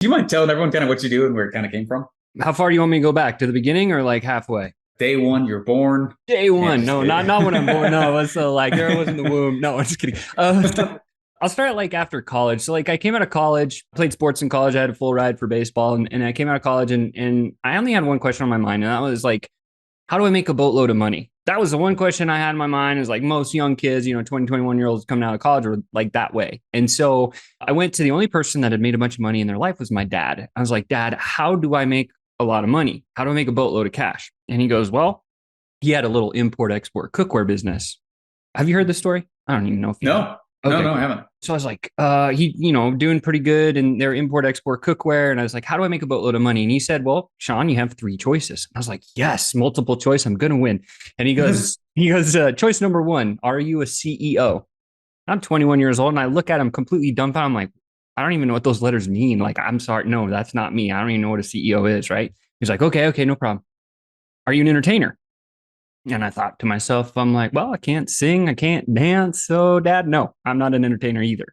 Do you mind telling everyone kind of what you do and where it kind of came from? How far do you want me to go back? To the beginning or like halfway? Day one, you're born. Day And one. just No, not when I'm born. No, it's like there was in the womb. No, I'm just kidding. So I'll start like after college. So like I came out of college, played sports in college. I had a full ride for baseball, and I came out of college and I only had one question on my mind, and that was like, how do I make a boatload of money? That was the one question I had in my mind. Is like most young kids, 20, 21 year olds coming out of college were like that way. And so I went to the only person that had made a bunch of money in their life was my dad. I was like, Dad, how do I make a lot of money? How do I make a boatload of cash? And he goes, well, he had a little import export cookware business. Have you heard this story? I don't even know if you have. no, no, Okay, no, I cool. haven't. So I was like, doing pretty good in their import export cookware. And I was like, how do I make a boatload of money? And he said, well, Sean, you have three choices. And I was like, yes, multiple choice. I'm going to win. And choice number one, are you a CEO? I'm 21 years old and I look at him completely dumbfounded. I'm like, I don't even know what those letters mean. Like, I'm sorry. No, that's not me. I don't even know what a CEO is. Right. He's like, okay, no problem. Are you an entertainer? And I thought to myself, I'm like, well, I can't sing, I can't dance. So, Dad, no, I'm not an entertainer either.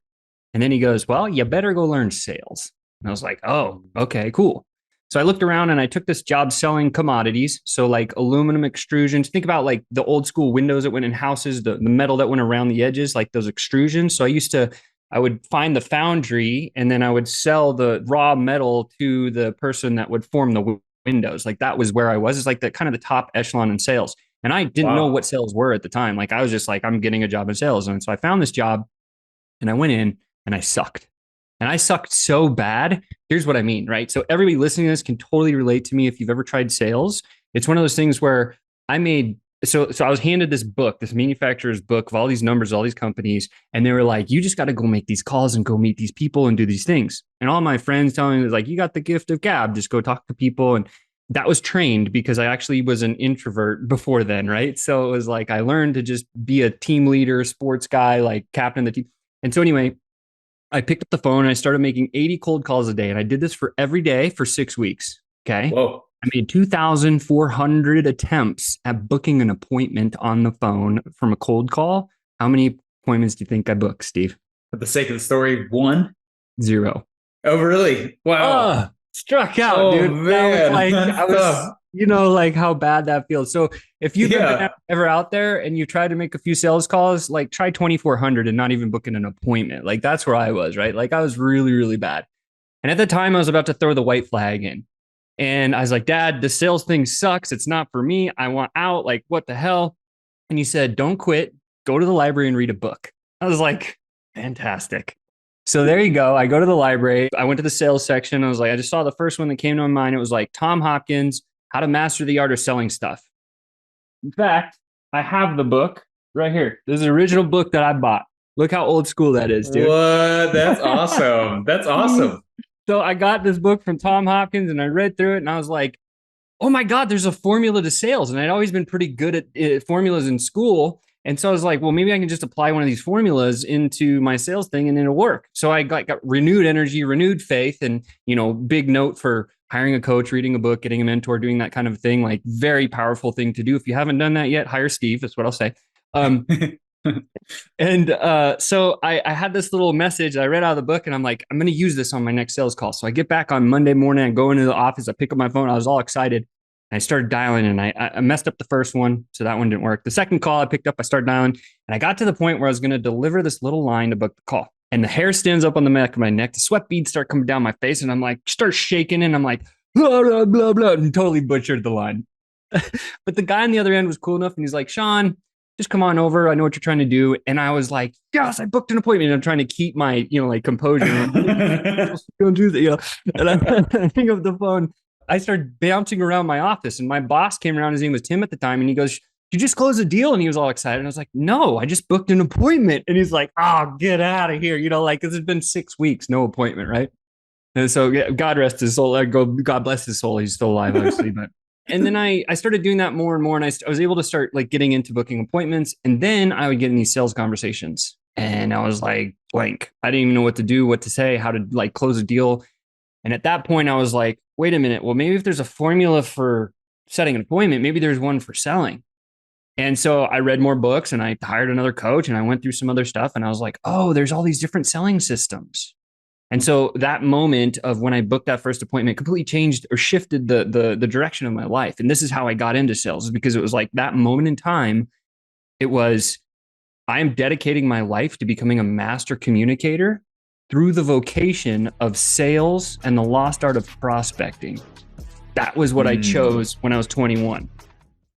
And then he goes, well, you better go learn sales. And I was like, oh, okay, cool. So I looked around and I took this job selling commodities. So, like aluminum extrusions. Think about like the old school windows that went in houses, the metal that went around the edges, like those extrusions. So, I would find the foundry and then I would sell the raw metal to the person that would form the windows. Like that was where I was. It's like the kind of the top echelon in sales. And I didn't know Wow. what sales were at the time. Like I was just like, I'm getting a job in sales. And so I found this job and I went in and I sucked. And I sucked so bad. Here's what I mean, right? So everybody listening to this can totally relate to me if you've ever tried sales. It's one of those things where I made so I was handed this book, this manufacturer's book of all these numbers, all these companies, and they were like, you just got to go make these calls and go meet these people and do these things. And all my friends telling me like, you got the gift of gab, just go talk to people. And that was trained because I actually was an introvert before then, right? So it was like I learned to just be a team leader, sports guy, like captain of the team. And so anyway, I picked up the phone and I started making 80 cold calls a day. And I did this for every day for 6 weeks. Okay. Whoa. I made 2,400 attempts at booking an appointment on the phone from a cold call. How many appointments do you think I booked, Steve? For the sake of the story, one. Zero. Oh, really? Wow. Oh, struck out, Oh, dude. That was man. like, I That's was, tough. like how bad that feels. So if you've been Yeah. ever out there and you try to make a few sales calls, like try 2,400 and not even booking an appointment. Like that's where I was, right? Like I was really, really bad. And at the time, I was about to throw the white flag in. And I was like, Dad, the sales thing sucks. It's not for me. I want out. Like, what the hell? And he said, don't quit. Go to the library and read a book. I was like, fantastic. So there you go. I go to the library. I went to the sales section. I was like, I just saw the first one that came to my mind. It was like Tom Hopkins, How to Master the Art of Selling Stuff. In fact, I have the book right here. This is the original book that I bought. Look how old school that is, dude. What? That's awesome. That's awesome. So I got this book from Tom Hopkins and I read through it and I was like, oh my God, there's a formula to sales. And I'd always been pretty good at formulas in school. And so I was like, well, maybe I can just apply one of these formulas into my sales thing and it'll work. So I got renewed energy, renewed faith, and, big note for hiring a coach, reading a book, getting a mentor, doing that kind of thing. Like very powerful thing to do. If you haven't done that yet, hire Steve. That's what I'll say. Um, and so I had this little message I read out of the book, and I'm like, I'm going to use this on my next sales call. So I get back on Monday morning, I go into the office, I pick up my phone, I was all excited. And I started dialing, and I messed up the first one, so that one didn't work. The second call I picked up, I started dialing, and I got to the point where I was going to deliver this little line to book the call. And the hair stands up on the back of my neck, the sweat beads start coming down my face, and I'm like, start shaking, and I'm like, blah, blah, blah, blah, and totally butchered the line. But the guy on the other end was cool enough, and he's like, Sean, just come on over. I know what you're trying to do. And I was like, yes, I booked an appointment. And I'm trying to keep my, like composure. Don't do that, And I hang up the phone. I started bouncing around my office, and my boss came around. His name was Tim at the time, and he goes, "You just closed a deal?" And he was all excited. And I was like, "No, I just booked an appointment." And he's like, "Oh, get out of here!" Like because it's been 6 weeks, no appointment, right? And so, yeah, God rest his soul. God bless his soul. He's still alive, obviously, but and then I started doing that more and more, and I was able to start like getting into booking appointments, and then I would get in these sales conversations, and I was like blank. I didn't even know what to do, what to say, how to like close a deal. And at that point, I was like, wait a minute. Well, maybe if there's a formula for setting an appointment, maybe there's one for selling. And so I read more books, and I hired another coach, and I went through some other stuff, and I was like, oh, there's all these different selling systems. And so that moment of when I booked that first appointment completely changed or shifted the direction of my life. And this is how I got into sales, is because it was like that moment in time. It was, I am dedicating my life to becoming a master communicator through the vocation of sales and the lost art of prospecting. That was what I chose when I was 21.